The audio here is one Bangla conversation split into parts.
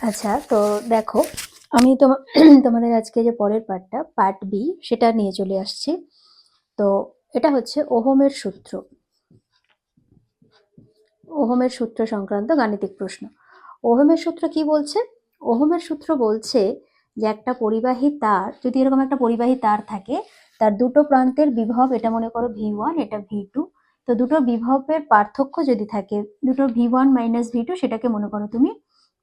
আচ্ছা, তো দেখো, আমি তোমাদের আজকে যে পরের পার্টটা, পার্ট বি, সেটা নিয়ে চলে আসছি। তো এটা হচ্ছে ওহমের সূত্র। ওহমের সূত্র সংক্রান্ত গাণিতিক প্রশ্ন। ওহমের সূত্র কি বলছে? ওহমের সূত্র বলছে যে একটা পরিবাহী তার, যদি এরকম একটা পরিবাহী তার থাকে, তার দুটো প্রান্তের বিভব, এটা মনে করো V1, এটা V2, তো দুটো বিভবের পার্থক্য যদি থাকে, দুটো V1 মাইনাস V2, সেটাকে মনে করো তুমি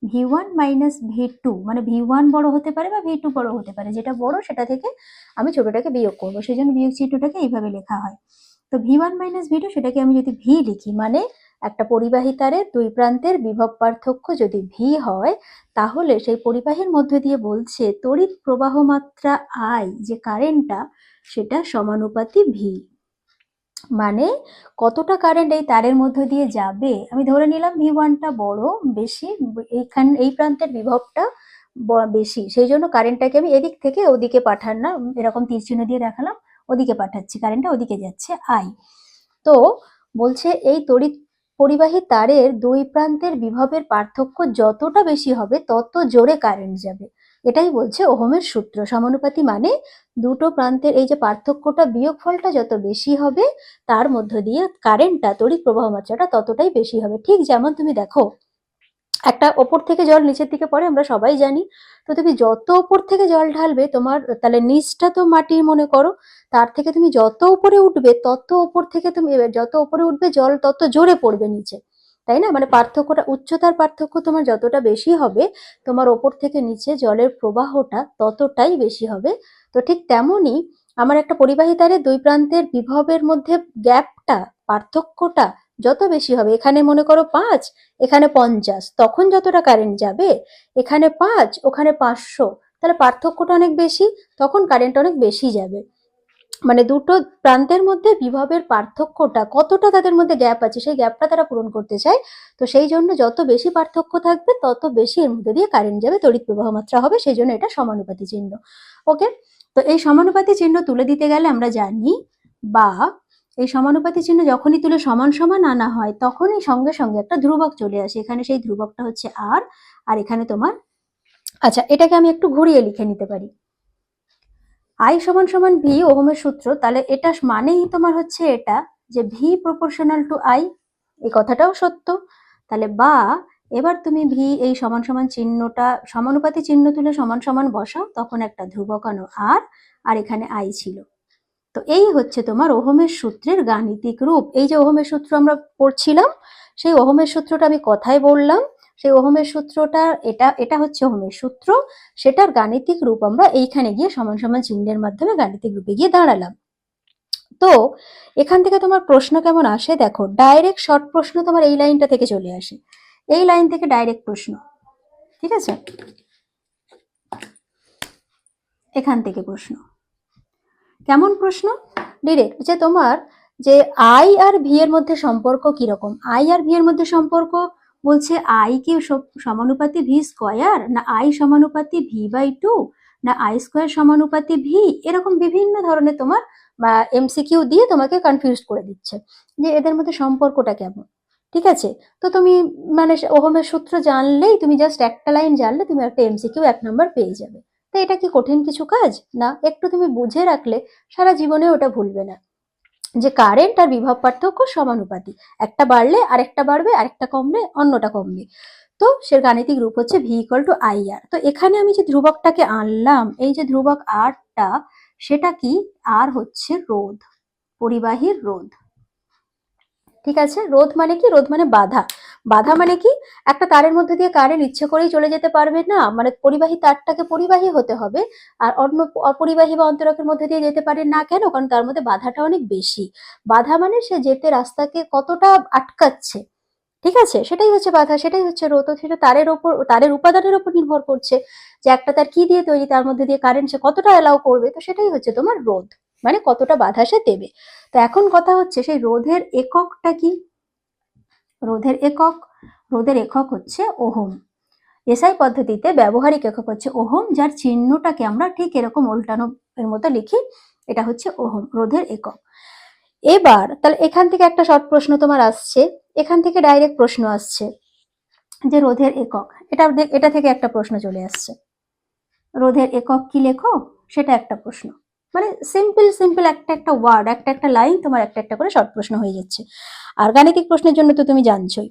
V1 মাইনাস V2, মানে V1 বড় হতে পারে বা V2 বড় হতে পারে, যেটা বড় সেটা থেকে আমি ছোটটাকে বিয়োগ করবো, সেই জন্য বিয়োগ চিহ্নটাকে এইভাবে লেখা হয়। তো V1 মাইনাস V2, সেটাকে আমি যদি V লিখি, মানে একটা পরিবাহী তারের দুই প্রান্তের বিভব পার্থক্য যদি V হয়, তাহলে সেই পরিবাহীর মধ্যে দিয়ে বলছে তড়িৎ প্রবাহ মাত্রা I, যে কারেন্টটা, সেটা সমানুপাতি V। মানে কতটা কারেন্ট এই তারের মধ্যে দিয়ে যাবে, আমি ধরে নিলাম V1টা বড়, বেশি, এই প্রান্তের বিভবটা বেশি, সেই জন্য কারেন্টটাকে আমি এদিক থেকে ওদিকে পাঠান না, এরকম তীর চিহ্ন দিয়ে দেখালাম, ওদিকে পাঠাচ্ছি, কারেন্টটা ওদিকে যাচ্ছে I। তো বলছে এই তড়িৎ পরিবাহী তারের দুই প্রান্তের বিভবের পার্থক্য যতটা বেশি হবে তত জোরে কারেন্ট যাবে, এটাই বলছে ওহমের সূত্র। সমানুপাতি মানে দুটো প্রান্তের এই যে পার্থক্যটা, বিয়োগফলটা যত বেশি হবে, তার মধ্য দিয়ে কারেন্টটা, তড়িৎ প্রবাহ মাত্রাটা ততটাই বেশি হবে। ঠিক যেমন তুমি দেখো, একটা ওপর থেকে জল নিচের দিকে পড়ে, আমরা সবাই জানি। তো তুমি যত ওপর থেকে জল ঢালবে, তোমার তাহলে নিচটা তো মাটি মনে করো, তার থেকে তুমি যত উপরে উঠবে, তত ওপর থেকে তুমি যত উপরে উঠবে জল তত জোরে পড়বে নিচে, তাই না? মানে পার্থক্যটা, উচ্চতার পার্থক্য তোমার যতটা বেশি হবে, তোমার ওপর থেকে নিচে জলের প্রবাহটা ততটাই বেশি হবে। তো ঠিক তেমনই আমার একটা পরিবাহী তারের দুই প্রান্তের বিভবের মধ্যে গ্যাপটা, পার্থক্যটা যত বেশি হবে, এখানে মনে করো 5, এখানে 50, তখন যতটা কারেন্ট যাবে, এখানে 5, ওখানে 500, তাহলে পার্থক্যটা অনেক বেশি, তখন কারেন্ট অনেক বেশি যাবে। মানে দুটো প্রান্তের মধ্যে বিভবের পার্থক্যটা কতটা, তাদের মধ্যে গ্যাপ আছে, সেই গ্যাপটা তারা পূরণ করতে চায়। তো সেই জন্য যত বেশি পার্থক্য থাকবে, তত বেশি এর মধ্যে দিয়ে কারেন্ট যাবে, তড়িৎ প্রবাহ মাত্রা হবে, সেই জন্য এটা সমানুপাতি চিহ্ন। ওকে, তো এই সমানুপাতি চিহ্ন তুলে দিতে গেলে আমরা জানি, বা এই সমানুপাতি চিহ্ন যখনই তুলে সমান সমান আনা হয়, তখনই সঙ্গে সঙ্গে একটা ধ্রুবক চলে আসে, এখানে সেই ধ্রুবকটা হচ্ছে R, আর এখানে তোমার, আচ্ছা এটাকে আমি একটু ঘুরিয়ে লিখে নিতে পারি, I সমান সমান V, ওহমের সূত্র, তাহলে এটা মানেই তোমার হচ্ছে এটা, যে V প্রপোর্শনাল টু I, এই কথাটাও সত্য। তাহলে বা এবার তুমি V এই সমান সমান চিহ্নটা, সমানুপাতি চিহ্ন তুলে সমান সমান বসাও, তখন একটা ধ্রুবক আনো R, আর এখানে I ছিল। তো এই হচ্ছে তোমার ওহমের সূত্রের গাণিতিক রূপ। এই যে ওহমের সূত্র আমরা পড়ছিলাম, সেই ওহমের সূত্রটা আমি কথায় বললাম, সেই ওহমের সূত্রটা, এটা হচ্ছে ওহমের সূত্র, সেটার গাণিতিক রূপ আমরা এইখানে গিয়ে সমান সমান চিহ্নের মাধ্যমে গাণিতিক রূপে গিয়ে দাঁড়ালাম। তো এখান থেকে তোমার প্রশ্ন কেমন আসে দেখো, ডাইরেক্ট শর্ট প্রশ্ন তোমার এই লাইনটা থেকে চলে আসে, এই লাইন থেকে ডাইরেক্ট প্রশ্ন, ঠিক আছে, এখান থেকে প্রশ্ন। কেমন প্রশ্ন? ডিরেক্ট, যে তোমার যে I আর V এর মধ্যে সম্পর্ক কিরকম, I আর V এর মধ্যে সম্পর্ক বলছে I কি সমানুপাতি V স্কয়ার, না I সমানুপাতি V/2, না I স্কয়ার সমানুপাতি V, এরকম বিভিন্ন ধরনের তোমার বা MCQ দিয়ে তোমাকে কনফিউজ করে দিচ্ছে যে এদের মধ্যে সম্পর্কটা কেমন। ঠিক আছে, তো তুমি মানে ওহমের সূত্র জানলেই, তুমি জাস্ট একটা লাইন জানলে, তুমি একটা MCQ 1 নম্বর পেয়ে যাবে। তো এটা কি কঠিন কিছু কাজ না, একটু তুমি বুঝে রাখলে সারা জীবনে ওটা ভুলবে না, যে কারেন্ট আর বিভব পার্থক্য সমানুপাতি, একটা বাড়লে আরেকটা বাড়বে, আরেকটা কমলে অন্যটা কমবে। তো সে গাণিতিক রূপ হচ্ছে V=IR। তো এখানে আমি যে ধ্রুবকটাকে আনলাম, এই যে ধ্রুবক Rটা, সেটা কি, R হচ্ছে রোধ, পরিবাহীর রোধ। ঠিক আছে, রোধ মানে কি, রোধ মানে বাধা। বাধা মানে কি, একটা তারের মধ্যে দিয়ে কারেন্ট ইচ্ছে করেই চলে যেতে পারবে না, মানে পরিবাহী তারটাকে পরিবাহী হতে হবে, আর অন্য অপরিবাহী বা অন্তরকের মধ্যে দিয়ে যেতে পারে না, কেন? কারণ তার মধ্যে বাধাটা অনেক বেশি। বাধা মানে সে যেতে রাস্তাকে কতটা আটকাচ্ছে, ঠিক আছে, সেটাই হচ্ছে বাধা, সেটাই হচ্ছে রোধ। সেটা তারের ওপর, তারের উপাদানের উপর নির্ভর করছে, যে একটা তার কি দিয়ে তৈরি, তার মধ্যে দিয়ে কারেন্ট সে কতটা অ্যালাউ করবে, তো সেটাই হচ্ছে তোমার রোধ, মানে কতটা বাধা সে দেবে। তো এখন কথা হচ্ছে সেই রোধের এককটা কি, রোধের একক, রোধের একক হচ্ছে ওহম। এসআই পদ্ধতিতে ব্যবহারিক একক হচ্ছে ওহম, যার চিহ্নটাকে আমরা ঠিক এরকম উল্টানো এর মতো লিখি, এটা হচ্ছে ওহম, রোধের একক। এবার তাহলে এখান থেকে একটা শর্ট প্রশ্ন তোমার আসছে, এখান থেকে ডাইরেক্ট প্রশ্ন আসছে, যে রোধের একক, এটা থেকে একটা প্রশ্ন চলে আসছে, রোধের একক কি লেখো, সেটা একটা প্রশ্ন। মানে সিম্পল সিম্পল একটা একটা ওয়ার্ড, একটা একটা লাইন তোমার একটা একটা করে শর্ট প্রশ্ন হয়ে যাচ্ছে। আর গাণিতিক প্রশ্নের জন্য তো তুমি জানছোই।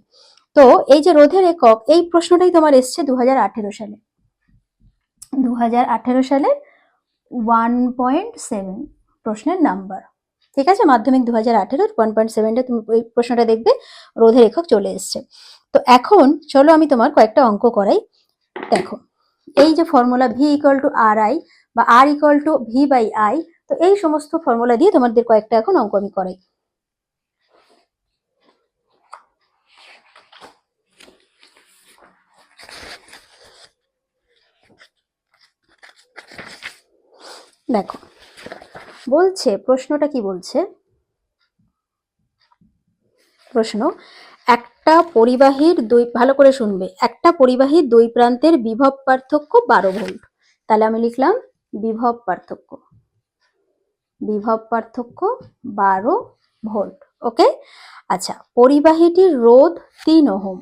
তো এই যে রোধের একক, এই প্রশ্নটাই তোমার এসছে 2018 সালে, 2018 সালে 1.7 প্রশ্নের নাম্বার। ঠিক আছে, মাধ্যমিক 2018 1.7-টা তুমি ওই প্রশ্নটা দেখবে, রোধের একক চলে এসছে। তো এখন চলো আমি তোমার কয়েকটা অঙ্ক করাই। দেখো, এই যে formula V equal to R I বা R equal to V by I, তো এই সমস্ত ফর্মুলা দিয়ে তোমাদের কয়েকটা এখন অঙ্ক আমি করাই। দেখো বলছে, প্রশ্নটা কি বলছে, প্রশ্ন, একটা পরিবাহীর দুই, ভালো করে শুনবে, একটা পরিবাহীর দুই প্রান্তের বিভব পার্থক্য 12 ভোল্ট। তাহলে আমি লিখলাম বিভব পার্থক্য, বিভব পার্থক্য 12 ভোল্ট। ওকে, আচ্ছা, পরিবাহীটির রোধ 3 ওহম,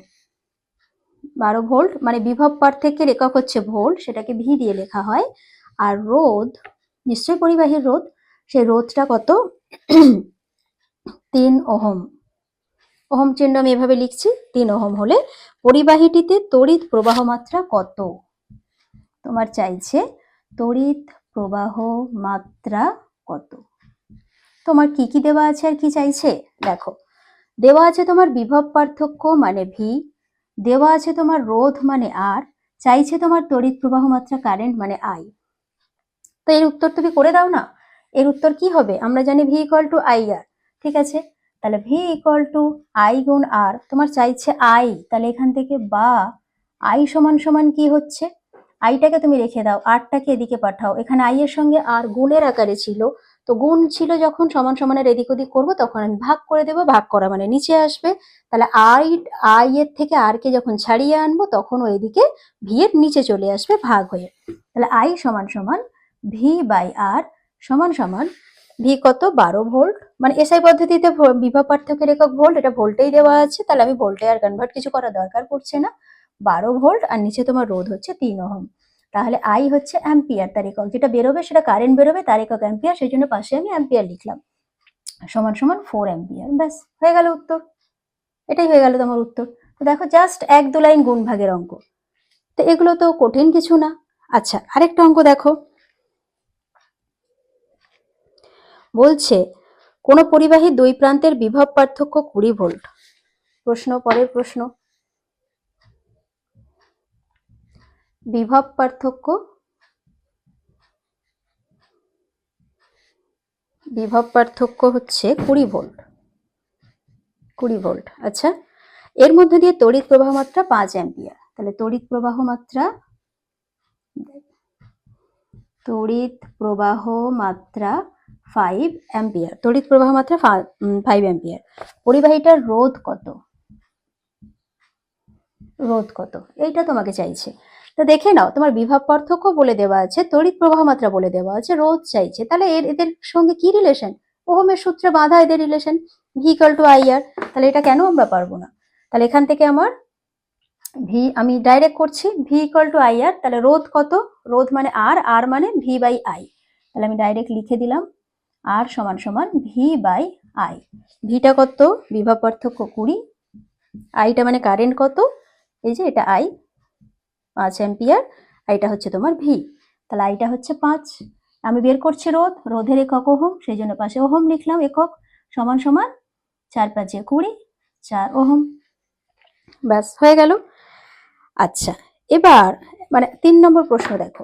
12 ভোল্ট মানে বিভব পার্থক্যের একক হচ্ছে ভোল্ট, সেটাকে ভি দিয়ে লেখা হয়। আর রোধ, নিশ্চয়ই পরিবাহীর রোধ, সেই রোধটা কত, 3 ওহম। ওহম চিহ্ন আমি এভাবে লিখছি, 3 ওহম হলে পরিবাহীটিতে তড়িৎ প্রবাহ মাত্রা কত, তোমার চাইছে তড়িৎ প্রবাহ মাত্রা কত। তোমার কি কি দেওয়া আছে আর কি চাইছে, দেখো, দেওয়া আছে তোমার বিভব পার্থক্য মানে ভি, দেওয়া আছে তোমার রোধ মানে আর, চাইছে তোমার তড়িৎ প্রবাহ মাত্রা কারেন্ট মানে আই। তো এর উত্তর তুমি করে দাও না। এর উত্তর কি হবে, আমরা জানি ভি ইকুয়াল টু আই আর, ঠিক আছে, তাহলে ভি ইকুয়াল টু আই গুণ আর, তোমার চাইছে আই, তাহলে এখান থেকে বা আই সমান সমান কি হচ্ছে, আইটাকে তুমি রেখে দাও, আরটাকে এদিকে পাঠাও, এখানে আই এর সঙ্গে আর গুণের আকারে ছিল, তো গুণ ছিল যখন সমান সমানের এদিক ওদিক করবো তখন আমি ভাগ করে দেবো, ভাগ করা মানে নিচে আসবে, তাহলে আই এর থেকে আর কে যখন ছাড়িয়ে আনবো তখন ওই দিকে ভি এর নিচে চলে আসবে ভাগ হয়ে, তাহলে আই সমান সমান ভি বাই আর সমান সমান ভি কত, 12 ভোল্ট, মানে এসআই পদ্ধতিতে বিভব পার্থক্যের একক ভোল্ট, এটা ভোল্টেই দেওয়া আছে, তাহলে আমি ভোল্টে আর কনভার্ট কিছু করা দরকার পড়ছে না, 12 ভোল্ট, আর নিচে তোমার রোধ হচ্ছে 3 ওহম, তাহলে আই হচ্ছে অ্যাম্পিয়ার, তার একক যেটা বেরোবে সেটা কারেন্ট বেরোবে, তার একক অ্যাম্পিয়ার, সেই জন্য পাশে আমি অ্যাম্পিয়ার লিখলাম, সমান সমান 4 অ্যাম্পিয়ার, ব্যাস হয়ে গেল উত্তর, এটাই হয়ে গেল তোমার উত্তর। তো দেখো জাস্ট 1-2 লাইন গুণ ভাগের অঙ্ক, তো এগুলো তো কঠিন কিছু না। আচ্ছা, আরেকটা অঙ্ক দেখো, বলছে কোন পরিবাহীর দুই প্রান্তের বিভব পার্থক্য 20 ভোল্ট। প্রশ্ন, পরের প্রশ্ন, বিভব পার্থক্য, বিভব পার্থক্য হচ্ছে 20 ভোল্ট, 20 ভোল্ট। আচ্ছা, এর মধ্যে দিয়ে তড়িৎ প্রবাহ মাত্রা 5 অ্যাম্পিয়ার, তাহলে তড়িৎ প্রবাহ মাত্রা, তড়িৎ প্রবাহ মাত্রা 5 অ্যাম্পিয়ার, তড়িৎ প্রবাহ মাত্রা 5 অ্যাম্পিয়ার, পরিবাহীটার রোধ কত, রোধ কত, এইটা তোমাকে চাইছে। তো দেখে নাও, তোমার বিভব পার্থক্য বলে দেওয়া আছে, তড়িৎ প্রবাহ মাত্রা বলে দেওয়া আছে, রোধ চাইছে, তাহলে এদের সঙ্গে কি রিলেশন, ওহমের সূত্রে বাঁধা এদের relation, V equal to I R, তাহলে এটা কেন আমরা পারবো না, তাহলে এখান থেকে আমার ভি আমি ডাইরেক্ট করছি, V equal to I R, তাহলে রোধ কত, রোধ মানে আর, আর মানে ভি বাই আই, তাহলে আমি ডাইরেক্ট লিখে দিলাম আর সমান সমান ভি বাই আই, ভিটা কত, বিভব পার্থক্য 20, আইটা মানে কারেন্ট কত, এই যে এটা আই 5 অ্যাম্পিয়ার, আইটা হচ্ছে তোমার ভি, তাহলে আইটা হচ্ছে 5, আমি বের করছি রোধ, রোধের একক ওহম, সেই জন্য পাশে ওহম লিখলাম একক, সমান সমান 4×5 = 20, 4 ওহম, ব্যাস হয়ে গেল। আচ্ছা, এবার মানে 3 নম্বর প্রশ্ন দেখো,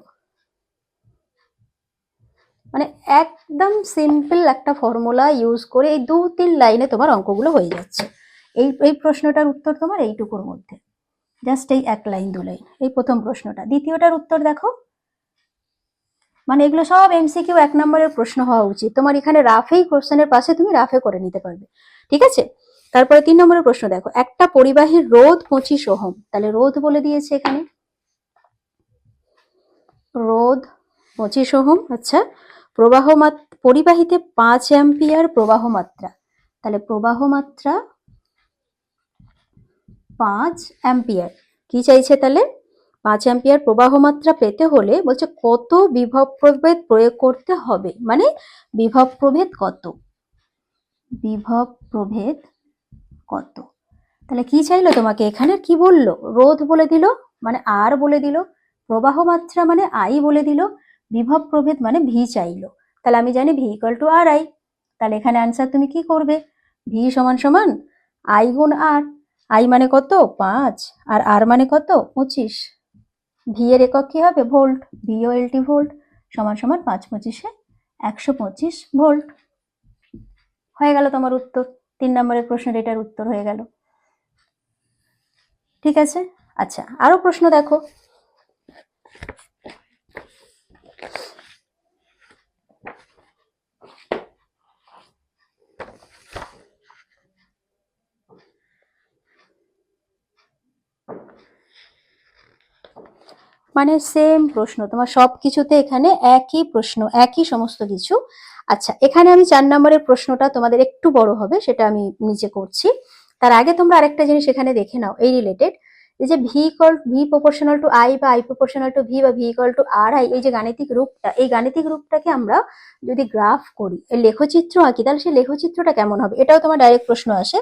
মানে একদম সিম্পল একটা ফর্মুলা ইউজ করে এই 2-3 লাইনে তোমার অঙ্কগুলো হয়ে যাচ্ছে, এই প্রশ্নটার উত্তর তোমার এইটুকুর মধ্যে, জাস্ট এই 1 লাইন 2 লাইন, এই প্রথম প্রশ্নটা, দ্বিতীয়টার উত্তর দেখো, মানে এগুলো সব এমসিকিউ 1 নম্বরের প্রশ্ন হওয়া উচিত, তোমার এখানে রাফেই কোশ্চেনের পাশে তুমি রাফে করে নিতে পারবে, ঠিক আছে। তারপরে 3 নম্বরের প্রশ্ন দেখো, একটা পরিবাহীর রোধ 25 ওহম, তাহলে রোধ বলে দিয়েছে এখানে, রোধ 25 ওহম, আচ্ছা, প্রবাহ পরিবাহীতে 5 অ্যাম্পিয়ার প্রবাহ মাত্রা, তাহলে প্রবাহ মাত্রা 5 অ্যাম্পিয়ার, কি চাইছে তাহলে? 5 অ্যাম্পিয়ার প্রবাহ মাত্রা পেতে হলে বলছে কত বিভব প্রভেদ প্রয়োগ করতে হবে, মানে বিভব প্রভেদ কত, বিভব প্রভেদ কত। তাহলে কি চাইলো তোমাকে এখানে? কি বললো? রোধ বলে দিল, মানে আর বলে দিল, প্রবাহ মাত্রা মানে আই বলে দিল, বিভব প্রভেদ মানে ভি চাইলো। তাহলে আমি জানি V equal to R I. তাহলে এখানে অ্যান্সার তুমি কি করবে? ভি সমান সমান আই গুণ আর। আই মানে কত? 5, আর আর মানে কত? 25। ভি এর একক কি হবে? ভোল্ট। VOLT ভোল্ট, সমান সমান 5 25-এ 125 ভোল্ট। হয়ে গেল তোমার উত্তর। 3 নম্বরের প্রশ্নের এটার উত্তর হয়ে গেল। ঠিক আছে, আচ্ছা আরো প্রশ্ন দেখো। মানে সেম প্রশ্ন তোমার, সব কিছুতে এখানে একই প্রশ্ন, একই সমস্ত কিছু। আচ্ছা এখানে আমি 4 নম্বরের প্রশ্নটা তোমাদের একটু বড় হবে, সেটা আমি নিচে করছি। তার আগে তোমরা আরেকটা জিনিস এখানে দেখে নাও এই রিলেটেড, এই যে ভি প্রপোর্শনাল টু আই বা আই প্রপোর্শনাল টু ভি বা V equal to R I, এই যে গাণিতিক রূপটা, এই গাণিতিক রূপটাকে আমরা যদি গ্রাফ করি, এই লেখচিত্র আঁকি, তাহলে সেই লেখচিত্রটা কেমন হবে? এটাও তোমার ডাইরেক্ট প্রশ্ন আসে।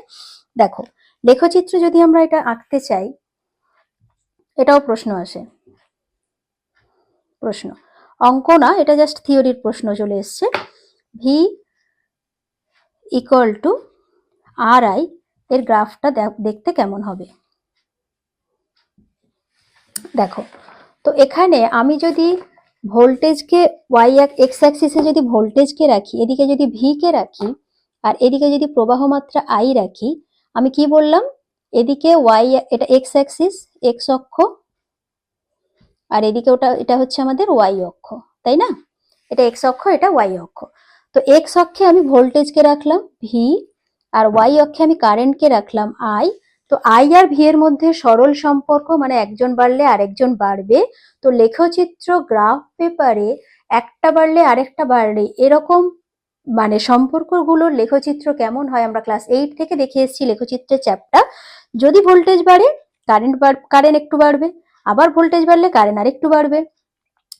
দেখো লেখচিত্র যদি আমরা এটা আঁকতে চাই, এটাও প্রশ্ন আসে। প্রশ্ন অঙ্ক না, এটা জাস্ট থিওরির প্রশ্ন চলে এসছে। V equal to R I এর গ্রাফটা দেখতে কেমন হবে? দেখো তো এখানে আমি যদি ভোল্টেজকে এক্স অ্যাক্সিসে যদি ভোল্টেজকে রাখি, এদিকে যদি ভি কে রাখি, আর এদিকে যদি প্রবাহ মাত্রা আই রাখি, আমি কি বললাম? এদিকে এটা এক্স অ্যাক্সিস, এক্স অক্ষ, আর এদিকে এটা হচ্ছে আমাদের ওয়াই অক্ষ, তাই না? এটা এক্স অক্ষ, এটা ওয়াই অক্ষ। তো এক্স অক্ষে আমি ভোল্টেজকে রাখলাম ভি, আর ওয়াই অক্ষে আমি কারেন্টকে রাখলাম আই। তো আই আর ভি এর মধ্যে সরল সম্পর্ক, মানে একজন বাড়লে আরেকজন বাড়বে। তো লেখচিত্র গ্রাফ পেপারে একটা বাড়লে আরেকটা বাড়লে এরকম মানে সম্পর্কগুলোর লেখচিত্র কেমন হয়, আমরা ক্লাস 8 থেকে দেখে এসেছি লেখচিত্রের চ্যাপ্টার। যদি ভোল্টেজ বাড়ে কারেন্ট একটু বাড়বে, আবার ভোল্টেজ বাড়লে কারেন্ট আরেকটু বাড়বে।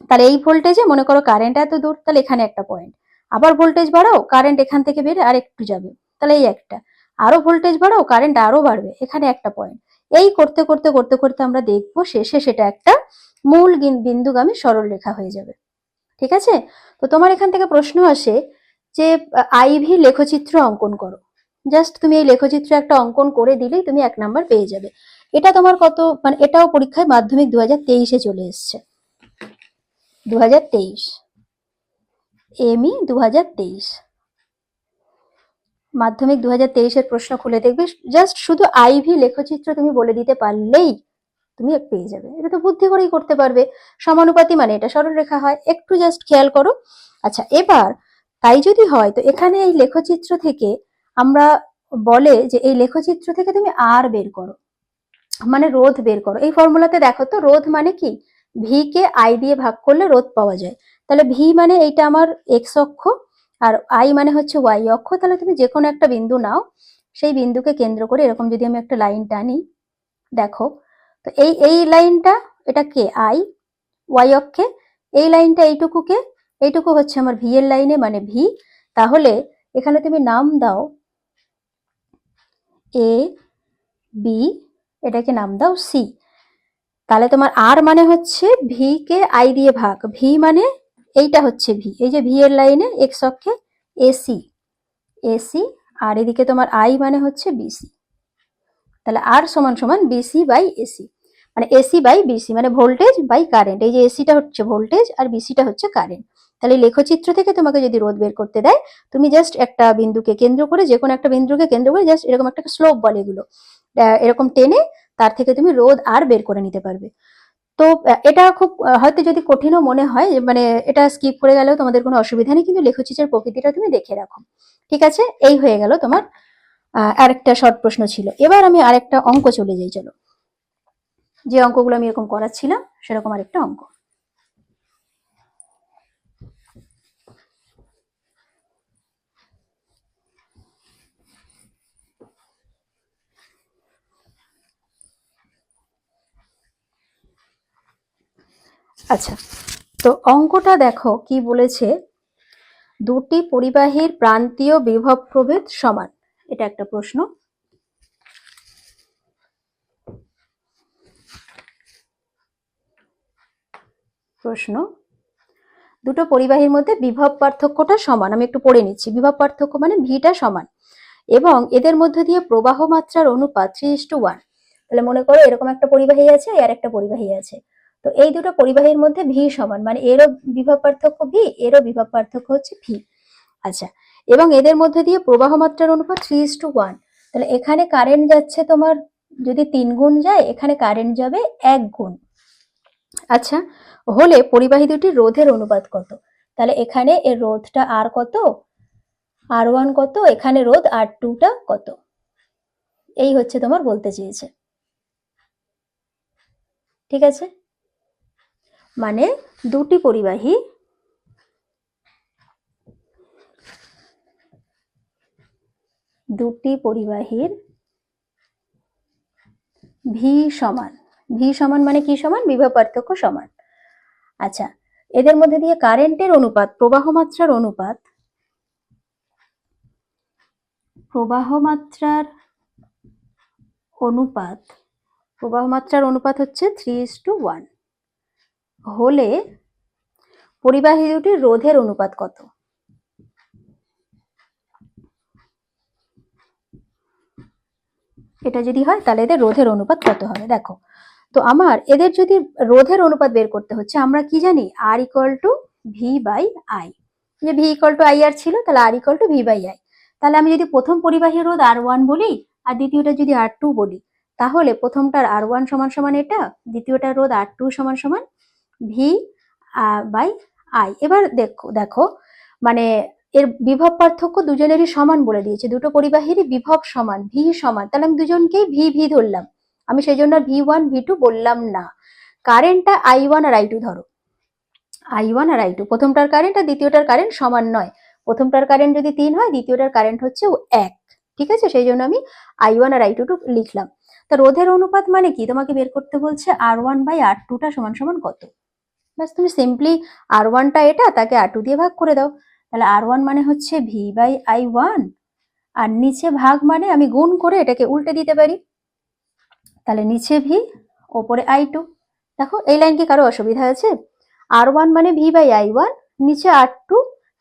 তাহলে এই ভোল্টেজে মনে করো কারেন্ট এত দূর, তাহলে এখানে একটা পয়েন্ট, আবার ভোল্টেজ বাড়াও, কারেন্ট এখান থেকে বেড়ে আর একটু যাবে, তাহলে এই একটা, আরো ভোল্টেজ বাড়াও, কারেন্ট আরো বাড়বে, এখানে একটা পয়েন্ট। এই করতে করতে করতে করতে আমরা দেখবো শেষে সেটা একটা মূল বিন্দুগামী সরল রেখা হয়ে যাবে। ঠিক আছে? তো তোমার এখান থেকে প্রশ্ন আসে যে আইভি লেখচিত্র অঙ্কন করো। জাস্ট তুমি এই লেখচিত্র একটা অঙ্কন করে দিলেই তুমি 1 নাম্বার পেয়ে যাবে। এটা তোমার কত, মানে এটাও পরীক্ষায় মাধ্যমিক 2023-এ চলে এসছে। 2023 এমই 2023 মাধ্যমিক 2023-এর প্রশ্ন খুলে দেখবে, জাস্ট শুধু আইভি লেখচিত্র তুমি বলে দিতে পারলেই তুমি পেয়ে যাবে। এটা তো বুদ্ধি করেই করতে পারবে। সমানুপাতি মানে এটা সরল রেখা হয়, একটু জাস্ট খেয়াল করো। আচ্ছা এবার তাই যদি হয়, তো এখানে এই লেখচিত্র থেকে আমরা বলে যে এই লেখচিত্র থেকে তুমি আর বের করো, মানে রোধ বের করো। এই ফর্মুলাতে দেখো তো রোধ মানে কি? ভি কে আই দিয়ে ভাগ করলে রোধ পাওয়া যায়। তাহলে ভি মানে এইটা আমার এক্স অক্ষ, আর আই মানে হচ্ছে ওয়াই অক্ষ। তাহলে তুমি যে কোনো একটা বিন্দু নাও, সেই বিন্দুকে কেন্দ্র করে এরকম যদি আমি একটা লাইন টানি, দেখো তো এই লাইনটা, এটা কে? আই। ওয়াই অক্ষে এই লাইনটা এইটুকুকে, এইটুকু হচ্ছে আমার ভি এর লাইনে, মানে ভি। তাহলে এখানে তুমি নাম দাও এ বি, এটাকে নাম দাও সি। তাহলে তোমার আর মানে হচ্ছে ভি কে আই দিয়ে ভাগ, ভি মানে এইটা হচ্ছে ভি, এই যে ভি এর লাইনে এক্স অক্ষে এসি, এসি, আর এদিকে তোমার আই মানে হচ্ছে বিসি। তাহলে আর সমান সমান বিসি বাই এসি, মানে এসি বাই বিসি, মানে ভোল্টেজ বাই কারেন্ট। এই যে এসিটা হচ্ছে ভোল্টেজ আর বিসিটা হচ্ছে কারেন্ট। তাহলে লেখচিত্র থেকে তোমাকে যদি রোধ বের করতে দেয়, তুমি জাস্ট একটা বিন্দুকে কেন্দ্র করে, যে কোনো একটা বিন্দুকে কেন্দ্র করে জাস্ট এরকম একটা স্লোপ বলে এগুলো, এরকম টেনে তার থেকে তুমি রোধ আর বের করে নিতে পারবে। তো এটা খুব হয়তো যদি কঠিনও মনে হয়, মানে এটা স্কিপ করে গেলেও তোমাদের কোনো অসুবিধা নেই, কিন্তু লেখচিত্রের প্রকৃতিটা তুমি দেখে রাখো। ঠিক আছে, এই হয়ে গেল তোমার আরেকটা শর্ট প্রশ্ন ছিল। এবার আমি আরেকটা অঙ্ক চলে যাই, চলো। যে অঙ্কগুলো আমি এরকম করাচ্ছিলাম সেরকম আরেকটা অঙ্ক। আচ্ছা, তো অঙ্কটা দেখো কি বলেছে, দুটি পরিবাহীর প্রান্তীয় বিভব প্রভেদ সমান। এটা একটা প্রশ্ন। দুটো পরিবাহীর মধ্যে বিভব পার্থক্যটা সমান। আমি একটু পড়ে নিচ্ছি। বিভব পার্থক্য মানে ভিটা সমান, এবং এদের মধ্যে দিয়ে প্রবাহ মাত্রার অনুপাত 3:1। তাহলে মনে করো এরকম একটা পরিবাহী আছে, আর একটা পরিবাহী আছে। তো এই দুটো পরিবাহীর মধ্যে ভি সমান, মানে এরও বিভব পার্থক্য ভি, এরও বিভব পার্থক্য হচ্ছে ভি। আচ্ছা, এবং এদের মধ্যে দিয়ে প্রবাহ মাত্রার অনুপাত 3:1। তাহলে এখানে কারেন্ট যাচ্ছে তোমার, যদি 3 গুণ যায়, এখানে কারেন্ট যাবে 1 গুণ। আচ্ছা, হলে পরিবাহী দুটির রোধের অনুপাত কত? তাহলে এখানে এর রোধটা আর কত, R1 কত, এখানে রোধ R2টা কত, এই হচ্ছে তোমার বলতে চেয়েছে। ঠিক আছে, মানে দুটি পরিবাহী পরিবাহীর ভি সমান। ভি সমান মানে কি সমান? বিভব পার্থক্য সমান। আচ্ছা, এদের মধ্যে দিয়ে কারেন্টের অনুপাত, প্রবাহ মাত্রার অনুপাত, প্রবাহ মাত্রার অনুপাত হচ্ছে 3:1। হলে পরিবাহী দুটির রোধের অনুপাত কত? এটা যদি হয় তাহলে এদের রোধের অনুপাত কত হবে? দেখো, তো আমার এদের যদি রোধের অনুপাত বের করতে হচ্ছে, আমরা কি জানি? R = V/I। যে V = IR ছিল, তাহলে R = V/I। তাহলে আমি যদি প্রথম পরিবাহীর রোধ R1 বলি, আর দ্বিতীয়টা যদি R2 বলি, তাহলে প্রথমটার R1 সমান সমান এটা, দ্বিতীয়টার রোধ R2 সমান সমান V/I। এবার দেখো মানে এর বিভব পার্থক্য দুজনেরই সমান বলে দিয়েছে, দুটো পরিবাহীরই বিভব সমান, ভি সমান। তাহলে আমি দুজনকেই ভি ভি ধরলাম, আমি সেই জন্য V1 V2 বললাম না। কারেন্টটা I1 আর I2 ধরো। I1 আর I2, প্রথমটার কারেন্ট আর দ্বিতীয়টার কারেন্ট সমান নয়। প্রথমটার কারেন্ট যদি 3 হয়, দ্বিতীয়টার কারেন্ট হচ্ছে 1। ঠিক আছে, সেই জন্য আমি I1 আর I2 লিখলাম। তা রোধের অনুপাত মানে কি? তোমাকে বের করতে বলছে R1/R2টা সমান সমান কত। ব্যাস, তুমি সিম্পলি R1টা এটা, তাকে R2 দিয়ে ভাগ করে দাও। তাহলে R1 মানে হচ্ছে V/I1, আর নিচে ভাগ মানে আমি গুণ করে এটাকে উল্টে দিতে পারি। তাহলে নিচে ভি, ওপরে I2। দেখো এই লাইন কি কারো অসুবিধা আছে? R1 মানে V/I1, নিচে R2,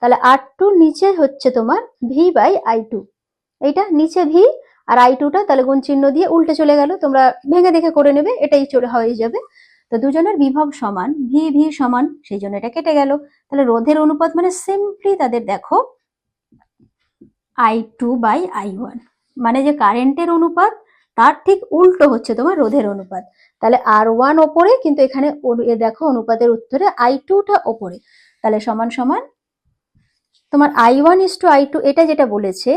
তাহলে R2 নিচে হচ্ছে তোমার V/I2। এইটা নিচে ভি, আর I2টা তাহলে গুণ চিহ্ন দিয়ে উল্টে চলে গেল, তোমরা ভেঙে দেখে করে নেবে, এটাই চলে হয়ে যাবে। তো দুজনের বিভব সমান, ভি ভি সমান, সেই জন্য এটা কেটে গেল। তাহলে রোধের অনুপাত মানে সিম্পলি তাদের দেখো I2/I1, মানে যে কারেন্টের অনুপাত তার ঠিক উল্টো হচ্ছে তোমার রোধের অনুপাত। তাহলে R1 ওপরে, কিন্তু এখানে দেখো অনুপাতের উত্তরে I2টা ওপরে, তাহলে সমান সমান তোমার I1:I2। এটা যেটা বলেছে,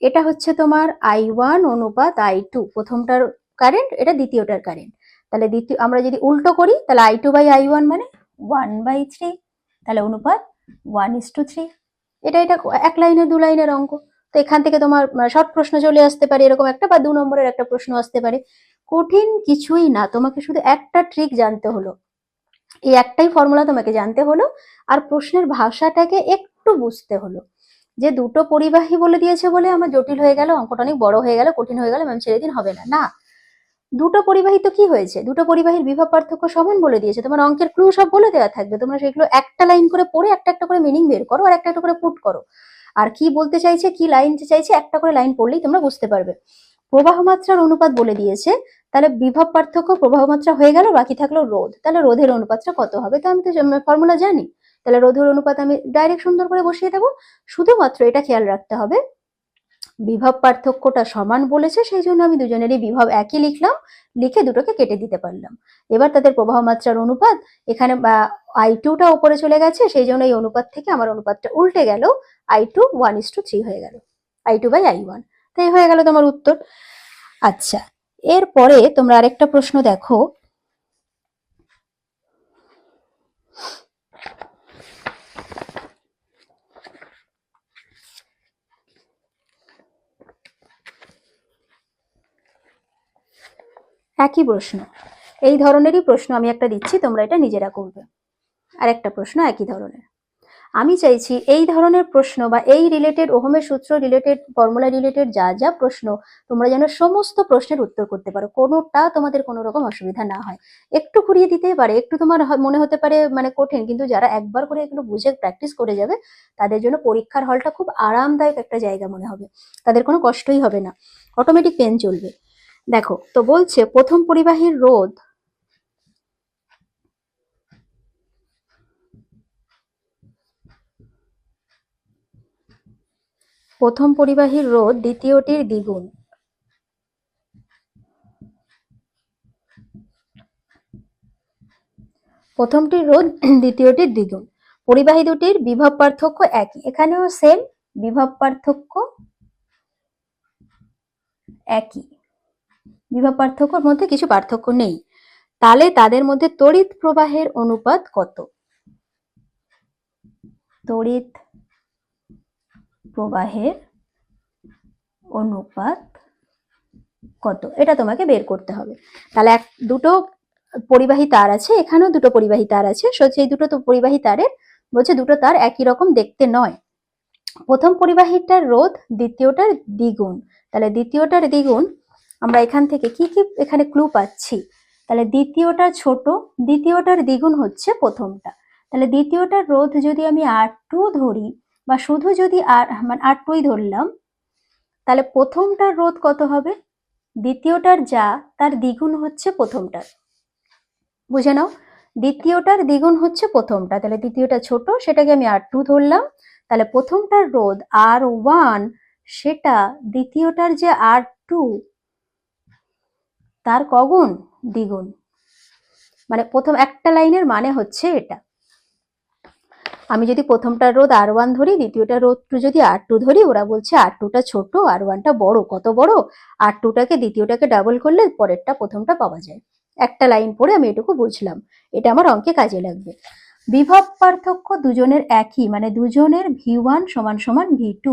এটা হচ্ছে তোমার I1 অনুপাত I2, প্রথমটার কারেন্ট, এটা দ্বিতীয়টার কারেন্ট। তাহলে আমরা যদি উল্টো করি, তাহলে I2/I1 মানে 1/3, তাহলে অনুপাত 1:3। এটা এক লাইনের 2 লাইনের অঙ্ক। তো এখান থেকে তোমার শর্ট প্রশ্ন চলে আসতে পারে এরকম একটা, বা 2 নম্বরের একটা প্রশ্ন আসতে পারে। কঠিন কিছুই না, তোমাকে শুধু একটা ট্রিক জানতে হলো, এই একটাই ফর্মুলা তোমাকে জানতে হলো, আর প্রশ্নের ভাষাটাকে একটু বুঝতে হলো। যে দুটো পরিবাহী বলে দিয়েছে বলে আমার জটিল হয়ে গেল, অঙ্কটা অনেক বড় হয়ে গেল, কঠিন হয়ে গেল, ম্যাম ছেড়ে দিন, হবে না। না, দুটো পরিবাহী তো কি হয়েছে? দুটো পরিবাহীর বিভব পার্থক্য সমান বলে দিয়েছে, তোমার অঙ্কের ক্লু সব বলে দেওয়া থাকবে, তোমরা সেগুলো একটা লাইন করে পড়ে একটা একটা করে মিনিং বের করো, আর একটা একটা করে পুট করো। আর কি বলতে চাইছে, কি লাইন চাইছে, একটা করে লাইন পড়লেই তোমরা বুঝতে পারবে। প্রবাহ মাত্রার অনুপাত বলে দিয়েছে, তাহলে বিভব পার্থক্য প্রবাহ মাত্রা হয়ে গেল, বাকি থাকলো রোধ। তাহলে রোধের অনুপাতটা কত হবে? তো আমি তো ফর্মুলা জানি, তাহলে রোধের অনুপাত আমি ডাইরেক্ট সুন্দর করে বসিয়ে দেবো। শুধুমাত্র এটা খেয়াল রাখতে হবে, বিভব পার্থক্যটা সমান বলেছে, সেই জন্য আমি দুজনেরই বিভব একই লিখলাম, লিখে দুটোকে কেটে দিতে পারলাম। এবার তাদের প্রবাহ মাত্রার অনুপাত, এখানে I2টা উপরে চলে গেছে, সেই জন্য এই অনুপাত থেকে আমার অনুপাতটা উল্টে গেল, I2 1:3 হয়ে গেল, I2/I1। তাই হয়ে গেল তোমার উত্তর। আচ্ছা, এরপরে তোমরা আরেকটা প্রশ্ন দেখো। একই প্রশ্ন, এই ধরনেরই প্রশ্ন আমি একটা দিচ্ছি, তোমরা এটা নিজেরা করবে। আরেকটা প্রশ্ন একই ধরনের। আমি চাইছি এই ধরনের প্রশ্ন বা এই রিলেটেড ওহমের সূত্র রিলেটেড ফর্মুলা রিলেটেড যা যা প্রশ্ন, তোমরা যেন সমস্ত প্রশ্নের উত্তর করতে পারো, কোনোটা তোমাদের কোনো রকম অসুবিধা না হয়। একটু ঘুরিয়ে দিতে পারে, একটু তোমার মনে হতে পারে মানে কঠিন, কিন্তু যারা একবার করে এগুলো বুঝে প্র্যাকটিস করে যাবে তাদের জন্য পরীক্ষার হলটা খুব আরামদায়ক একটা জায়গা মনে হবে, তাদের কোনো কষ্টই হবে না, অটোমেটিক পেন চলবে। দেখো তো বলছে প্রথম পরিবাহীর রোধ প্রথম পরিবাহীর রোধ দ্বিতীয়টির দ্বিগুণ। প্রথমটির রোধ দ্বিতীয়টির দ্বিগুণ। পরিবাহী দুটির বিভব পার্থক্য একই, এখানেও সেম, বিভব পার্থক্য একই, বিভব পার্থক্যর মধ্যে কিছু পার্থক্য নেই। তাহলে তাদের মধ্যে তড়িৎ প্রবাহের অনুপাত কত? তড়িৎ প্রবাহের অনুপাত কত, এটা তোমাকে বের করতে হবে। তাহলে দুটো পরিবাহী তার আছে, এখানেও দুটো পরিবাহী তার আছে, সেই দুটো তো পরিবাহী তারের বলছে দুটো তার একই রকম দেখতে নয়। প্রথম পরিবাহীটার রোধ দ্বিতীয়টার দ্বিগুণ, তাহলে দ্বিতীয়টার দ্বিগুণ আমরা এখান থেকে কি কি এখানে ক্লু পাচ্ছি, তাহলে দ্বিতীয়টা ছোট, দ্বিতীয়টার দ্বিগুণ হচ্ছে প্রথমটা, তাহলে দ্বিতীয়টার রোধ যদি আমি R2 ধরি বা শুধু যদি মানে R2ই ধরলাম, তাহলে প্রথমটার রোধ কত হবে, দ্বিতীয়টার যা তার দ্বিগুণ হচ্ছে প্রথমটার, বুঝে নাও, দ্বিতীয়টার দ্বিগুণ হচ্ছে প্রথমটা, তাহলে দ্বিতীয়টা ছোট সেটাকে আমি R2 ধরলাম, তাহলে প্রথমটার রোধ R1 সেটা দ্বিতীয়টার যে R2 তার কগুণ, দ্বিগুণ, মানে প্রথম একটা লাইনের মানে হচ্ছে এটা। আমি যদি প্রথমটার রোধ R1 ধরি, দ্বিতীয়টার রোধ যদি R2 ধরি, ওরা বলছে R2টা ছোট R1টা বড়, কত বড়, R2টাকে দ্বিতীয়টাকে ডাবল করলে পরেরটা প্রথমটা পাওয়া যায়। একটা লাইন পড়ে আমি এটুকু বুঝলাম, এটা আমার অঙ্কে কাজে লাগবে। বিভব পার্থক্য দুজনের একই, মানে দুজনের V1 সমান সমান V2,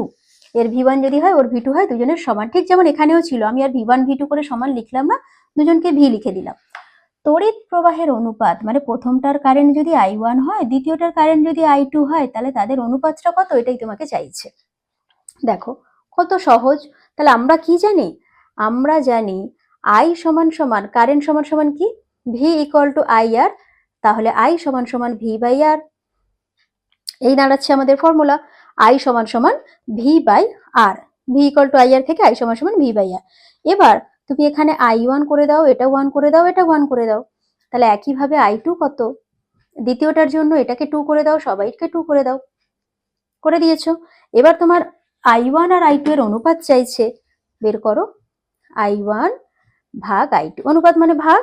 এর V1 যদি হয় ওর V2 হয়, দুজনের সমান, ঠিক যেমন এখানেও ছিল, আমি আর V1 V2 করে সমান লিখলাম না, দুজনকে V লিখে দিলাম। তড়িৎ প্রবাহের অনুপাত মানে প্রথমটার কারেন্ট যদি I1 হয়, দ্বিতীয়টার কারেন্ট যদি I2 হয়, তাহলে তাদের অনুপাতটা কত, এটাই তোমাকে চাইছে। দেখো কত সহজ। তাহলে আমরা কি জানি, আমরা জানি I সমান সমান কারেন্ট সমান সমান কি, V ইকুয়াল টু IR, তাহলে I সমান সমান V বাই R, এই দাঁড়াচ্ছে আমাদের ফর্মুলা, I সমান সমান V by R, V equal to IR থেকে I সমান সমান V বাই R। এবার তুমি এখানে I1 করে দাও, এটা 1 করে দাও, এটা 1 করে দাও, তাহলে একইভাবে I2 কত, দ্বিতীয়টার জন্য এটাকে 2 করে দাও, সবাইকে 2 করে দাও, করে দিয়েছো। এবার তোমার I1 আর I2 এর অনুপাত চাইছে, বের করো, I1 ভাগ I2, অনুপাত মানে ভাগ,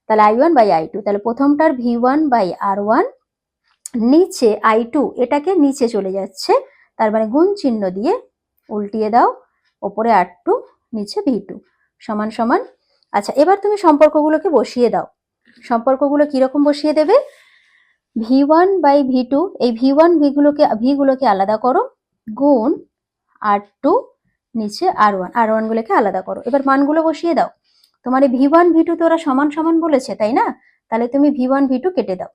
তাহলে I1 বাই I2, তাহলে প্রথমটার V1 বাই R1, নিচে I2 এটাকে নিচে চলে যাচ্ছে, তার মানে গুণ চিহ্ন দিয়ে উল্টিয়ে দাও, ওপরে R2 নিচে V2 সমান সমান। আচ্ছা এবার তুমি সম্পর্কগুলোকে বসিয়ে দাও, সম্পর্কগুলো কিরকম বসিয়ে দেবে, V1 বাই V2, এই V গুলোকে আলাদা করো, গুণ R2 নিচে R1 গুলোকে আলাদা করো, এবার মানগুলো বসিয়ে দাও। তোমার এই V1 V2 তো ওরা সমান সমান বলেছে তাই না, তাহলে তুমি V1 V2 কেটে দাও,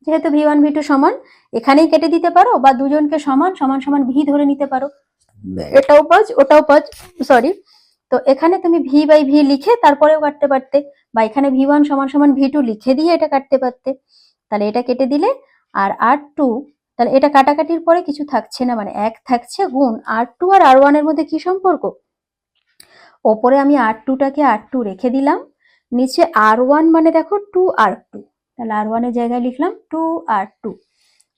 যেহেতু V1 V2 সমান, এখানেই কেটে দিতে পারো, বা দুজনকে সমান সমান সমান V ধরে নিতে পারো, এটাও পাঁচ ওটাও পাঁচ, সরি, তো এখানে তুমি V বাই V লিখে তারপরেও কাটতে পারতে, বা এখানে V1 সমান সমান V2 লিখে দিয়ে এটা কাটতে পারতে, তাহলে এটা কেটে দিলে, আর R2, তাহলে এটা কাটাকাটির পরে কিছু থাকছে না, মানে 1 থাকছে, গুণ R2 আর R1 এর মধ্যে কি সম্পর্ক, ওপরে আমি R2টাকে R2 রেখে দিলাম, নিচে R1 মানে দেখো 2R2, তাহলে R1 এর জায়গায় লিখলাম 2R2,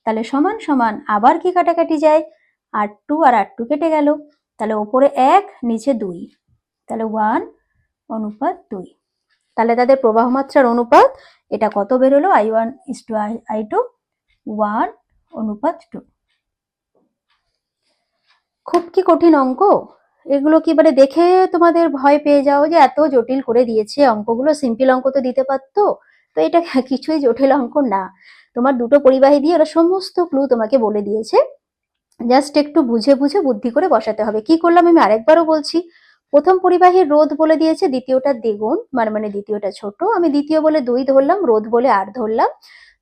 তাহলে সমান সমান আবার কি কাটাকাটি যায়, R2 আর R2 কেটে গেল, তাহলে ওপরে 1 নিচে 2, তাহলে 1 অনুপাত 2, তাহলে তাদের প্রবাহ মাত্রার অনুপাত এটা কত বেরোলো, I1 is to I2 1 অনুপাত 2। খুব কি কঠিন অঙ্ক এগুলো, কি মানে দেখে তোমাদের ভয় পেয়ে যাও যে এত জটিল করে দিয়েছে অঙ্কগুলো, সিম্পল অঙ্ক তো দিতে পারতো, তো এটা কিছুই জটিল অঙ্ক না, তোমার দুটো পরিবাহী দিয়ে ওরা সমস্ত ক্লু তোমাকে বলে দিয়েছে, জাস্ট একটু বুঝে বুঝে বুদ্ধি করে বসাতে হবে। কি করলাম আমি আরেকবারও বলছি, প্রথম পরিবাহীর রোধ বলে দিয়েছে দ্বিতীয়টার দ্বিগুণ, মানে দ্বিতীয়টা ছোট, আমি দ্বিতীয় বলে 2 ধরলাম, রোধ বলে R ধরলাম,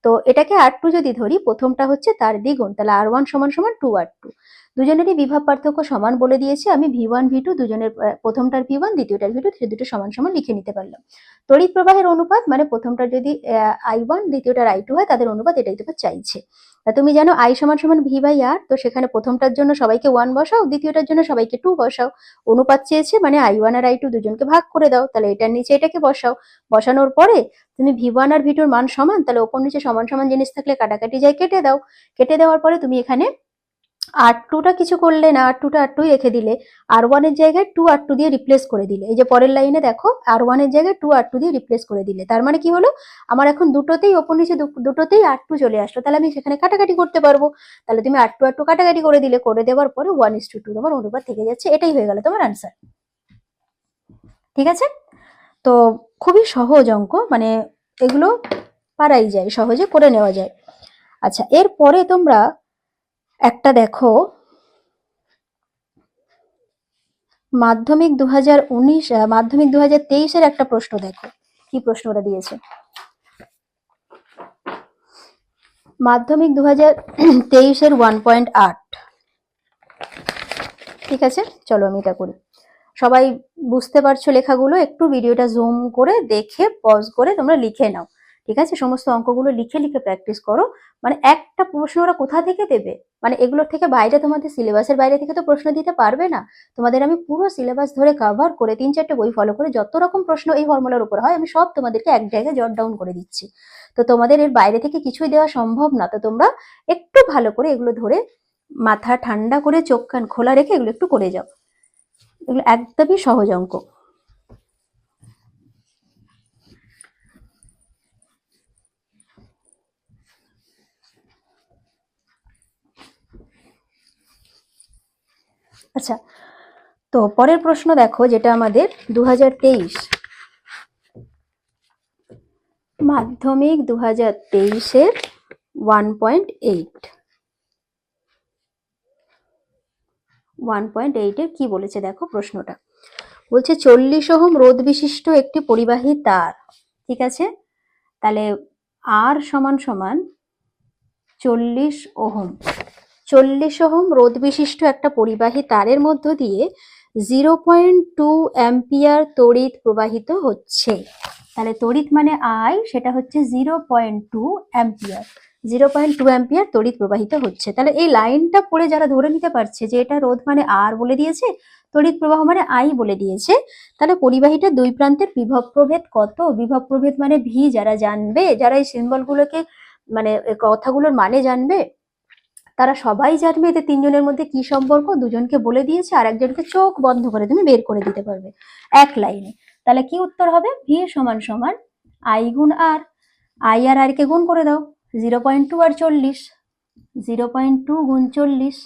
তো এটাকে R2 যদি ধরি, প্রথমটা হচ্ছে তার দ্বিগুণ, তাহলে R1 সমান সমান 2R2। দুজনেরই বিভব পার্থক্য সমান বলে দিয়েছি আমি, V1 V2 দুজনের, প্রথমটার V1 দ্বিতীয়টার V2, সে দুটো সমান সমান লিখে নিতে পারলাম। তড়িৎ প্রবাহের অনুপাত মানে প্রথমটার যদি I1 দ্বিতীয়টার I2 হয়, তাদের অনুপাত এটাই তো চাইছে। তুমি জানো I সমান সমান V/R, তো সেখানে প্রথমটার জন্য সবাইকে 1 বসাও, দ্বিতীয়টার জন্য সবাইকে 2 বসাও। অনুপাত চেয়েছে মানে I1 আর I2 দুজনকে ভাগ করে দাও, তাহলে এটার নিচে এটাকে বসাও। বসানোর পরে তুমি V1 আর V2 এর মান সমান, তাহলে ওপর নিচে সমান সমান জিনিস থাকলে কাটাকাটি যায়, কেটে দাও। কেটে দেওয়ার পরে তুমি এখানে R2টা কিছু করলে না, R2টা R2 রেখে দিলে, R1 এর জায়গায় 2R2 দিয়ে রিপ্লেস করে দিলে। এই যে পরের লাইনে দেখো, R1 এর জায়গায় 2R2 দিয়ে রিপ্লেস করে দিলে, তার মানে কি হলো, আমার এখন দুটোতেই ওপর নিচে দুটোতেই R2 চলে আসলো, তাহলে আমি সেখানে কাটাকাটি করতে পারবো। তাহলে তুমি R2 R2 কাটাকাটি করে দিলে, করে দেওয়ার পরে 1:2 তোমার অনুপাত থেকে যাচ্ছে, এটাই হয়ে গেল তোমার আনসার। ঠিক আছে, তো খুবই সহজ অঙ্ক, মানে এগুলো পারাই যায়, সহজে করে নেওয়া যায়। আচ্ছা, এরপরে তোমরা একটা দেখো, মাধ্যমিক 2023-এর একটা প্রশ্ন দেখো, কি প্রশ্নটা দিয়েছে। মাধ্যমিক 2023-এর 1.8। ঠিক আছে, চলো আমি এটা করি। সবাই বুঝতে পারছো লেখাগুলো? একটু ভিডিওটা জুম করে দেখে পজ করে তোমরা লিখে নাও। ঠিক আছে, সমস্ত অঙ্কগুলো লিখে লিখে প্র্যাকটিস করো। মানে একটা প্রশ্ন ওরা কোথা থেকে দেবে, মানে এগুলোর থেকে বাইরে, তোমাদের সিলেবাসের বাইরে থেকে তো প্রশ্ন দিতে পারবে না। তোমাদের আমি পুরো সিলেবাস ধরে কভার করে 3-4টে বই ফলো করে যত রকম প্রশ্ন এই ফর্মুলার উপর হয়, আমি সব তোমাদেরকে এক জায়গায় জট ডাউন করে দিচ্ছি। তো তোমাদের এর বাইরে থেকে কিছুই দেওয়া সম্ভব না, তো তোমরা একটু ভালো করে এগুলো ধরে মাথা ঠান্ডা করে চোখ কান খোলা রেখে এগুলো একটু করে যাও। এগুলো একদমই সহজ অঙ্ক। আচ্ছা, তো পরের প্রশ্ন দেখো, যেটা আমাদের 2023 মাধ্যমিক 2023-এর 1.8-এর কি বলেছে দেখো প্রশ্নটা। বলছে 40 ওহম রোধ বিশিষ্ট একটি পরিবাহী তার। ঠিক আছে, তাহলে R সমান সমান 40 ওহম। 40 ওহম রোধ বিশিষ্ট একটা পরিবাহী তারের মধ্য দিয়ে 0.2 অ্যাম্পিয়ার তড়িৎ প্রবাহিত হচ্ছে। তাহলে তড়িৎ মানে I, সেটা হচ্ছে 0.2 অ্যাম্পিয়ার। 0.2 অ্যাম্পিয়ার তড়িৎ প্রবাহিত হচ্ছে। তাহলে এই লাইনটা পড়ে যারা ধরে নিতে পারছে যে এটা রোধ মানে R বলে দিয়েছে, তড়িৎ প্রবাহ মানে I বলে দিয়েছে, তাহলে পরিবাহীটা দুই প্রান্তের বিভব প্রভেদ কত, বিভব প্রভেদ মানে V, যারা জানবে, যারা এই সিম্বলগুলোকে মানে কথাগুলোর মানে জানবে, তারা সবাই জানবে এতে তিনজনের মধ্যে কি সম্পর্ক, দুজনকে বলে দিয়েছে, আর একজনকে চোখ বন্ধ করে তুমি বের করে দিতে পারবে এক লাইনে। তাহলে কি উত্তর হবে, V সমান সমান I গুণ R। I আর R কে গুণ করে দাও, 0.2 আর 40, 0.2 গুণ 40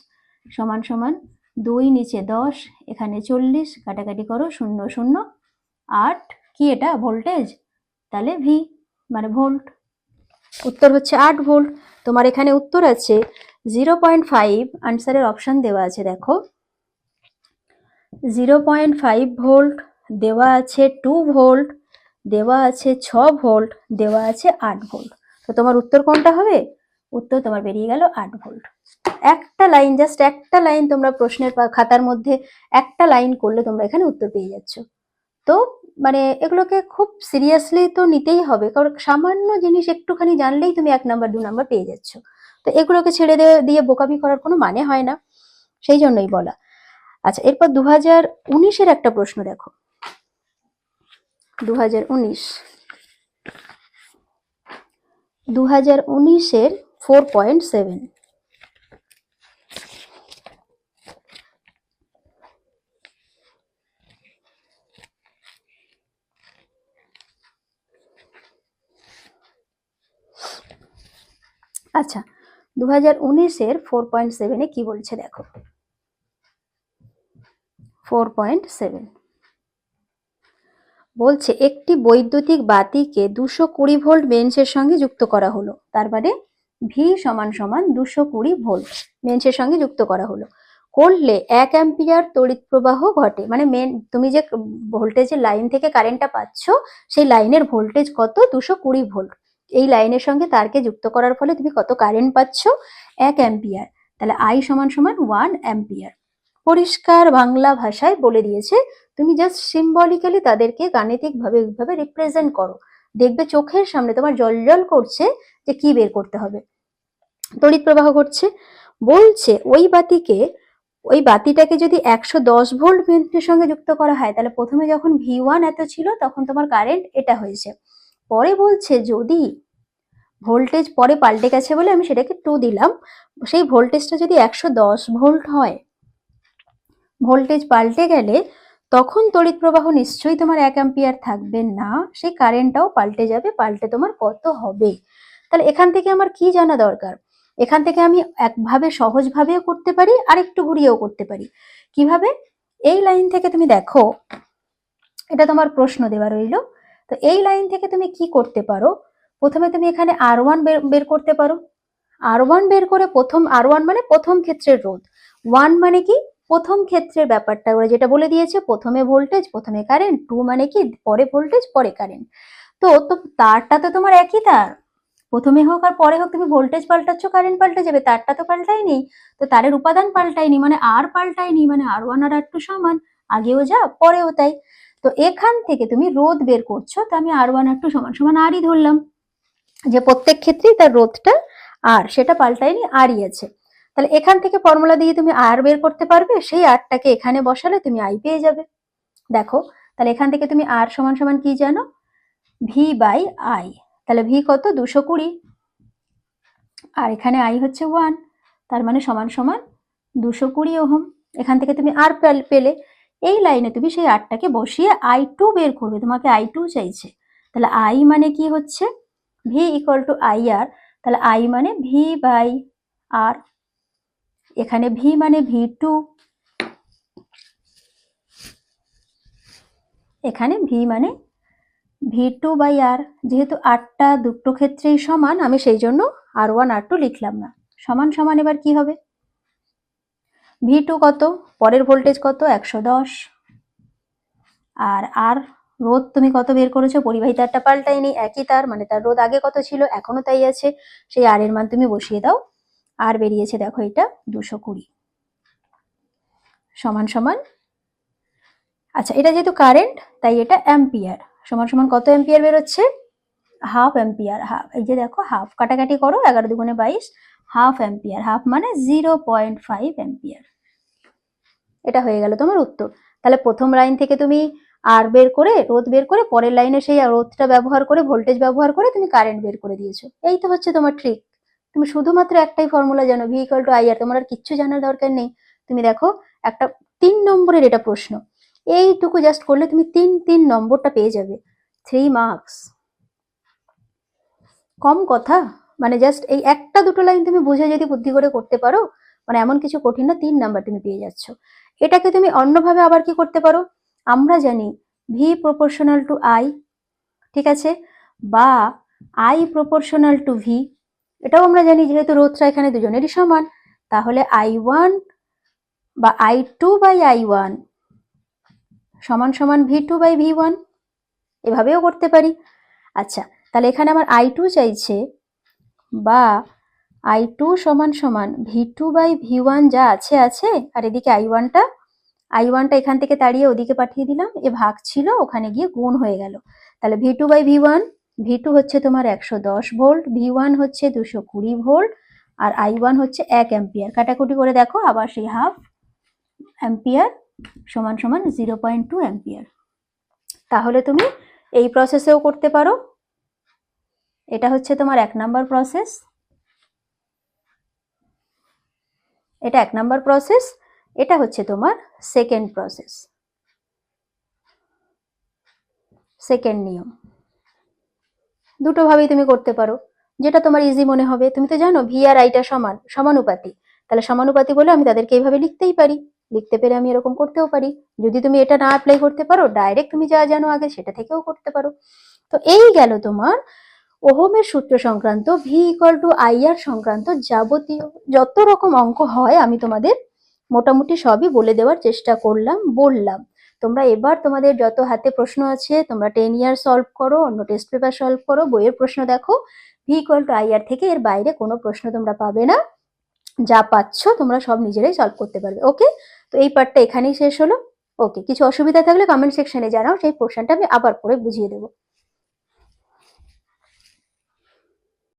সমান সমান 2 নিচে 10, এখানে 40, কাটাকাটি করো, 0 0 8, কি এটা ভোল্টেজ, তাহলে V মানে ভোল্ট। উত্তর হচ্ছে 8 ভোল্ট। তোমার এখানে উত্তর আছে 0.5, আনসারের অপশন দেওয়া আছে দেখো, 0.5 ভোল্ট, দেওয়া আছে 2 ভোল্ট, দেওয়া আছে 6 ভোল্ট, দেওয়া আছে 8 ভোল্ট। তো তোমার উত্তর কোনটা হবে, উত্তর তোমার বেরিয়ে গেল 8 ভোল্ট। একটা লাইন, জাস্ট একটা লাইন তোমরা প্রশ্নের খাতার মধ্যে একটা লাইন করলে তোমরা এখানে উত্তর পেয়ে যাচ্ছ। তো মানে এগুলোকে খুব সিরিয়াসলি তো নিতেই হবে, কারণ সামান্য জিনিস একটুখানি জানলেই তুমি 1 নাম্বার 2 নাম্বার পেয়ে যাচ্ছ। তো এগুলোকে ছেড়ে দিয়ে বোকামি করার কোনো মানে হয় না, সেই জন্যই বলা। আচ্ছা, এরপর 2019-এর একটা প্রশ্ন দেখো। 2019-এর 4.7। আচ্ছা, 2019-এর 4.7-এ কি বলছে দেখো। 4.7 বলছে একটি বৈদ্যুতিক বাতিকে 220 ভোল্ট মেন্সের সঙ্গে যুক্ত করা হলো, তার মানে V সমান সমান 220 ভোল্ট মেন্সের সঙ্গে যুক্ত করা হলো, করলে 1 অ্যাম্পিয়ার তড়িৎ প্রবাহ ঘটে। মানে তুমি যে ভোল্টেজের লাইন থেকে কারেন্টটা পাচ্ছ, সেই লাইনের ভোল্টেজ কত, 220 ভোল্ট। এই লাইনের সঙ্গে তারকে যুক্ত করার ফলে তুমি কত কারেন্ট পাচ্ছ? 1 অ্যাম্পিয়ার। তাহলে I সমান সমান 1 অ্যাম্পিয়ার। পরিষ্কার বাংলা ভাষায় বলে দিয়েছে, তুমি জাস্ট সিম্বলিক্যালি তাদেরকে গাণিতিকভাবে এইভাবে রিপ্রেজেন্ট করো, দেখবে চোখের সামনে তোমার জলজল করছে যে কি বের করতে হবে। তড়িৎ প্রবাহ ঘটছে, বলছে ওই বাতিটাকে যদি 110 ভোল্ট বিদ্যুতের সঙ্গে যুক্ত করা হয়, তাহলে প্রথমে যখন V1 এত ছিল তখন তোমার কারেন্ট এটা হয়েছে। পরে বলছে যদি ভোল্টেজ পরে পাল্টে গেছে বলে আমি সেটাকে 2 দিলাম, সেই ভোল্টেজটা যদি 110 ভোল্ট হয়, ভোল্টেজ পাল্টে গেলে তখন তড়িৎ প্রবাহ নিশ্চয়ই তোমার 1 অ্যাম্পিয়ার থাকবে না, সেই কারেন্টটাও পাল্টে যাবে, পাল্টে তোমার কত হবে। তাহলে এখান থেকে আমার কি জানা দরকার? এখান থেকে আমি একভাবে সহজভাবেও করতে পারি, আর একটু ঘুরিয়েও করতে পারি। কিভাবে? এই লাইন থেকে তুমি দেখো, এটা তোমার প্রশ্ন দেওয়া রইল। তো এই লাইন থেকে তুমি কি করতে পারো? প্রথমে তুমি এখানে R1 বের করতে পারো। R1 বের করে R1 মানে প্রথম ক্ষেত্রের রোধ, 1 মানে কি প্রথম ক্ষেত্রের ব্যাপারটা ওরা যেটা বলে দিয়েছে, প্রথমে ভোল্টেজ প্রথমে কারেন্ট, 2 মানে কি পরে ভোল্টেজ পরে কারেন্ট। তো তারটা তো তোমার একই তার, প্রথমে হোক আর পরে হোক তুমি ভোল্টেজ পাল্টাচ্ছ কারেন্ট পাল্টে যাবে, তারটা তো পাল্টায়নি। তো তারের উপাদান পাল্টায়নি মানে আর পাল্টায়নি, মানে R1 আর R2 সমান, আগেও যা পরেও তাই। তো এখান থেকে তুমি রোধ বের করছো, তো আমি R1 R2 সমান সমান আরই ধরলাম, যে প্রত্যেক ক্ষেত্রেই তার রোধটা আর, সেটা পাল্টায়নি আরই আছে। তাহলে এখান থেকে ফর্মুলা দিয়ে তুমি আর বের করতে পারবে, সেই আরটাকে এখানে বসালে তুমি আই পেয়ে যাবে। দেখো, তাহলে এখান থেকে তুমি আর সমান সমান কি জানো? V by I. তাহলে ভি কত? 220, আর এখানে আই হচ্ছে 1, তার মানে সমান সমান 220 ওহম। এখান থেকে তুমি আর পেলে, এই লাইনে তুমি সেই আরটাকে বসিয়ে I2 বের করবে, তোমাকে I2 চাইছে। তাহলে I মানে কি হচ্ছে? V ইকুয়াল টু IR, তাহলে I মানে V বাই আর, এখানে V মানে V2, এখানে V মানে V2 বাই আর। যেহেতু আরটা দুটো ক্ষেত্রেই সমান, আমি সেই জন্য R1 R2 লিখলাম না। সমান সমান এবার কি হবে? V2 কত? পরের ভোল্টেজ কত? 110, আর রোধ তুমি কত বের করেছো? পরিবাহী তারটা পাল্টায়নি, একই তার, মানে তার রোধ আগে কত ছিল এখনো তাই আছে, সেই আর এর মান তুমি বসিয়ে দাও, আর বেরিয়েছে দেখো এটা 220 সমান সমান, আচ্ছা এটা যেহেতু কারেন্ট তাই এটা অ্যাম্পিয়ার, সমান সমান কত অ্যাম্পিয়ার বেরোচ্ছে? Half ampere. হাফ, এই যে দেখো হাফ, কাটাকাটি করো, 11 দুগুণে 22, হাফ অ্যাম্পিয়ার। হাফ মানে 0.5 অ্যাম্পিয়ার। এটা হয়ে গেল তোমার উত্তর। তাহলে প্রথম লাইন থেকে তুমি আর বের করে রোধ বের করে, পরের লাইনে সেই রোধটা ব্যবহার করে ভোল্টেজ ব্যবহার করে তুমি কারেন্ট বের করে দিয়েছো। এই তো হচ্ছে তোমার ট্রিক। তুমি শুধুমাত্র একটাই ফর্মুলা জানো, ভি ইকুয়াল টু আইআর, তোমার আর কিচ্ছু জানার দরকার নেই। তুমি দেখো একটা 3 নম্বরের এটা প্রশ্ন, এইটুকু জাস্ট করলে তুমি 3 নম্বরটা পেয়ে যাবে, 3 মার্কস। কম কথা, মানে জাস্ট এই একটা দুটো লাইন তুমি বুঝে যদি বুদ্ধি করে করতে পারো, মানে এমন কিছু কঠিন না, 3 নাম্বার তুমি পেয়ে যাচ্ছ। এটাকে তুমি অন্যভাবে আবার কি করতে পারো? আমরা জানি ভি প্রপোর্শনাল টু আই, ঠিক আছে, বা আই প্রপোর্শনাল টু ভি, এটাও আমরা জানি, যেহেতু রোধটা এখানে দুজনেরই সমান, তাহলে I1 বা I2 বাই I1 সমান সমান V2 বাই V1, এভাবেও করতে পারি। আচ্ছা, তাহলে এখানে আমার I2 চাইছে, বা I2 সমান সমান V2 বাই V1, যা আছে আছে, আর এদিকে I1টা এখান থেকে তাড়িয়ে ওদিকে পাঠিয়ে দিলাম, এ ভাগ ছিল ওখানে গিয়ে গুণ হয়ে গেল। তাহলে V2 বাই V1, V2 হচ্ছে তোমার 110 ভোল্ট, V1 হচ্ছে 220 ভোল্ট, আর I1 হচ্ছে 1 অ্যাম্পিয়ার। কাটাকুটি করে দেখো আবার সেই হাফ অ্যাম্পিয়ার সমান সমান 0.2 অ্যাম্পিয়ার। তাহলে তুমি এই প্রসেসেও করতে পারো। এটা হচ্ছে তোমার 1 নাম্বার প্রসেস, এটা 1 নাম্বার প্রসেস। এটা হচ্ছে তোমার সেকেন্ড প্রসেস, সেকেন্ড নিয়ম। দুটো ভাবেই তুমি করতে পারো, যেটা তোমার ইজি মনে হবে। তুমি তো জানো ভি আর আইটা সমানুপাতি, তাহলে সমানুপাতি বলে আমি তাদেরকে এইভাবে লিখতেই পারি, লিখতে পেরে আমি এরকম করতেও পারি। যদি তুমি এটা না অ্যাপ্লাই করতে পারো, ডাইরেক্ট তুমি যা জানো আগে সেটা থেকেও করতে পারো। তো এই গেল তোমার ওহমের সূত্র সংক্রান্ত, ভি ইকুয়াল টু আইআর সংক্রান্ত যাবতীয় যত রকম অঙ্ক হয় আমি তোমাদের মোটামুটি সবই বলে দেওয়ার চেষ্টা করলাম, বললাম। তোমরা এবার তোমাদের যত হাতে প্রশ্ন আছে তোমরা 10 ইয়ার সলভ করো, অন্য টেস্ট পেপার সলভ করো, বইয়ের প্রশ্ন দেখো। ভি ইকুয়াল টু IR থেকে এর বাইরে কোনো প্রশ্ন তোমরা পাবে না, যা পাচ্ছ তোমরা সব নিজেরাই সলভ করতে পারবে। ওকে, তো এই পার্টটা এখানেই শেষ হলো। ওকে, কিছু অসুবিধা থাকলে কমেন্ট সেকশনে জানাও, সেই পোর্শনটা আমি আবার করে বুঝিয়ে দেবো।